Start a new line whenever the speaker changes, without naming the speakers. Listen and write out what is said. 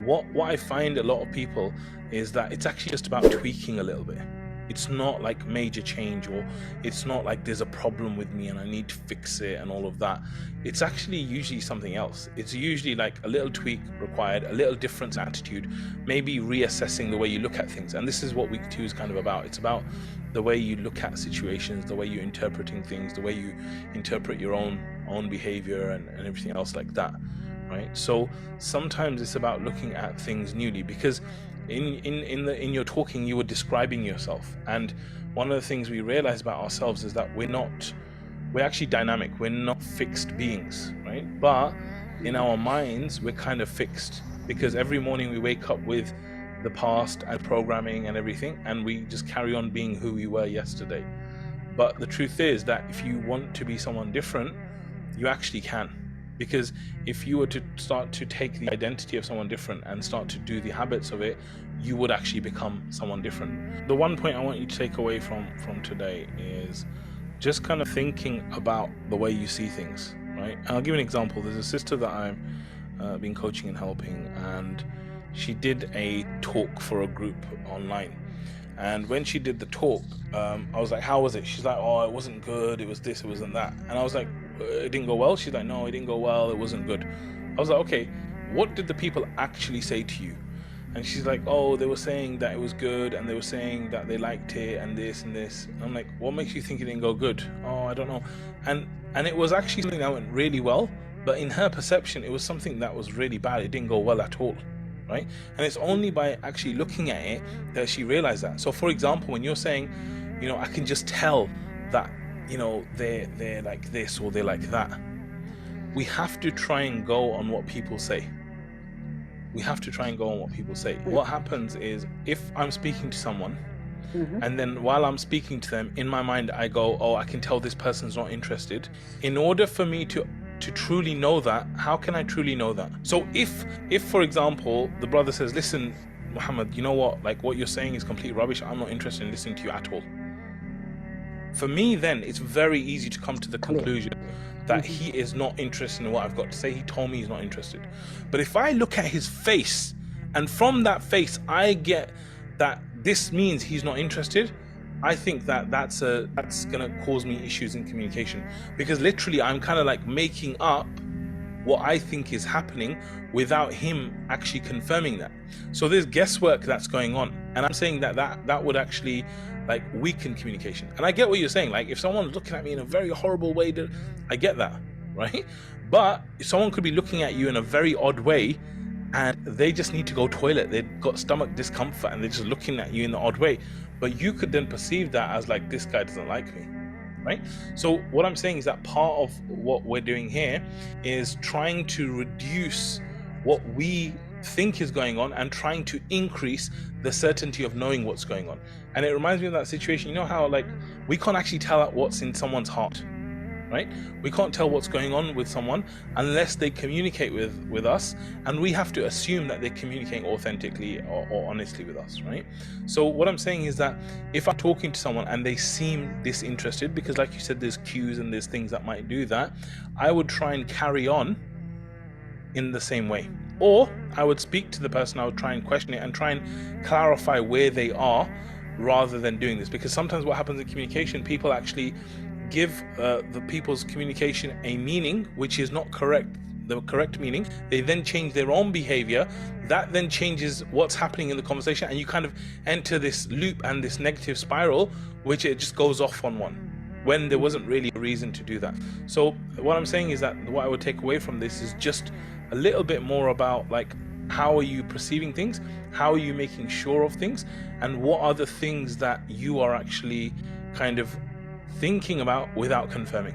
What I find a lot of people is that it's actually just about tweaking a little bit. It's not like major change, or it's not like there's a problem with me and I need to fix it and all of that. It's actually usually something else. It's usually like a little tweak required, a little different attitude, maybe reassessing the way you look at things. And this is what week 2 is kind of about. It's about the way you look at situations, the way you're interpreting things, the way you interpret your own behavior and everything else like that. Right? So sometimes it's about looking at things newly, because in your talking you were describing yourself, and one of the things we realize about ourselves is that we're actually dynamic. We're not fixed beings, right? But in our minds we're kind of fixed, because every morning we wake up with the past and programming and everything, and we just carry on being who we were yesterday. But the truth is that if you want to be someone different, you actually can. Because if you were to start to take the identity of someone different and start to do the habits of it, you would actually become someone different. The one point I want you to take away from today is just kind of thinking about the way you see things, right? And I'll give you an example. There's a sister that I've been coaching and helping, and she did a talk for a group online. And when she did the talk, I was like, how was it? She's like, oh, it wasn't good, it was this, it wasn't that. And I was like, it didn't go well? She's like, no, it didn't go well, it wasn't good. I was like, okay, what did the people actually say to you? And she's like, oh, they were saying that it was good, and they were saying that they liked it, and this and this. And I'm like, what makes you think it didn't go good? Oh, I don't know. And it was actually something that went really well, but in her perception, it was something that was really bad. It didn't go well at all. Right? And it's only by actually looking at it that she realized that. So for example, when you're saying, I can just tell that, they're like this or they're like that, we have to try and go on what people say. We have to try and go on what people say. What happens is, if I'm speaking to someone, and then while I'm speaking to them, in my mind I go, oh, I can tell this person's not interested. In order for me to truly know that, how can I truly know that? So if for example the brother says, listen Muhammad, you know what, like what you're saying is complete rubbish, I'm not interested in listening to you at all. For me, then it's very easy to come to the conclusion that he is not interested in what I've got to say. He told me he's not interested. But if I look at his face, and from that face I get that this means he's not interested, I think that that's gonna cause me issues in communication, because literally I'm kind of like making up what I think is happening without him actually confirming that. So there's guesswork that's going on, and I'm saying that would actually like weaken communication. And I get what you're saying, like if someone's looking at me in a very horrible way, I get that, right? But if someone could be looking at you in a very odd way, and they just need to go toilet, they've got stomach discomfort, and they're just looking at you in the odd way, but you could then perceive that as like, this guy doesn't like me, right? So what I'm saying is that part of what we're doing here is trying to reduce what we think is going on and trying to increase the certainty of knowing what's going on. And it reminds me of that situation, you know how like we can't actually tell what's in someone's heart, right? We can't tell what's going on with someone unless they communicate with us, and we have to assume that they're communicating authentically or honestly with us, right? So what I'm saying is that if I'm talking to someone and they seem disinterested, because like you said, there's cues and there's things that might do that, I would try and carry on in the same way. Or I would speak to the person, I would try and question it and try and clarify where they are, rather than doing this. Because sometimes what happens in communication, people actually give the people's communication a meaning which is not correct, the correct meaning. They then change their own behavior, that then changes what's happening in the conversation, and you kind of enter this loop and this negative spiral, which it just goes off on one when there wasn't really a reason to do that. So what I'm saying is that what I would take away from this is just a little bit more about like, how are you perceiving things, how are you making sure of things, and what are the things that you are actually kind of thinking about without confirming.